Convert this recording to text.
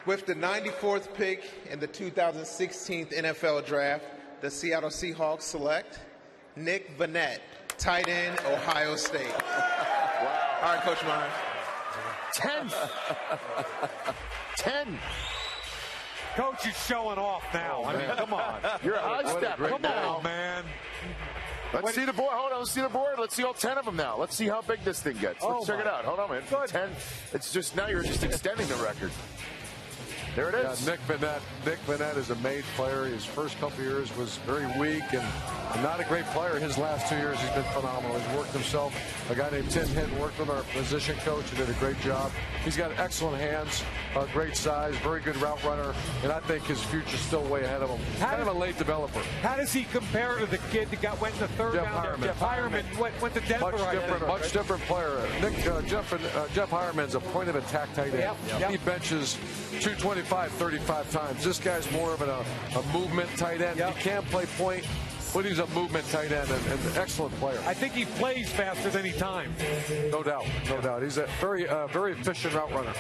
With the 94th pick in the 2016 NFL Draft, the Seattle Seahawks select Nick Vannett, tight end, Ohio State. Wow. All right, Coach Myers. 10. Coach is showing off now. I mean, come on. You're a high step. Come on, man. Let's see the board. Hold on. Let's see the board. Let's see all 10 of them now. Let's see how big this thing gets. Let's check it out. Hold on, man. Good. 10. It's just now you're just extending the record. There it is. Yeah, Nick Vannett is a made player. His first couple years was very weak and not a great player. His last 2 years, he's been phenomenal. He's worked himself. A guy named Tim Hinton worked with our position coach and did a great job. He's got excellent hands, great size, very good route runner, and I think his future's still way ahead of him. Kind of a late developer. How does he compare to the kid that went in the third round? Jeff Hireman went to Denver. Much different player. Jeff Hireman's a point of attack tight end. He benches 225, 35 times. This guy's more of a movement tight end. He can't play point, but he's a movement tight end and an excellent player. I think he plays faster than he times. No doubt. He's a very efficient route runner.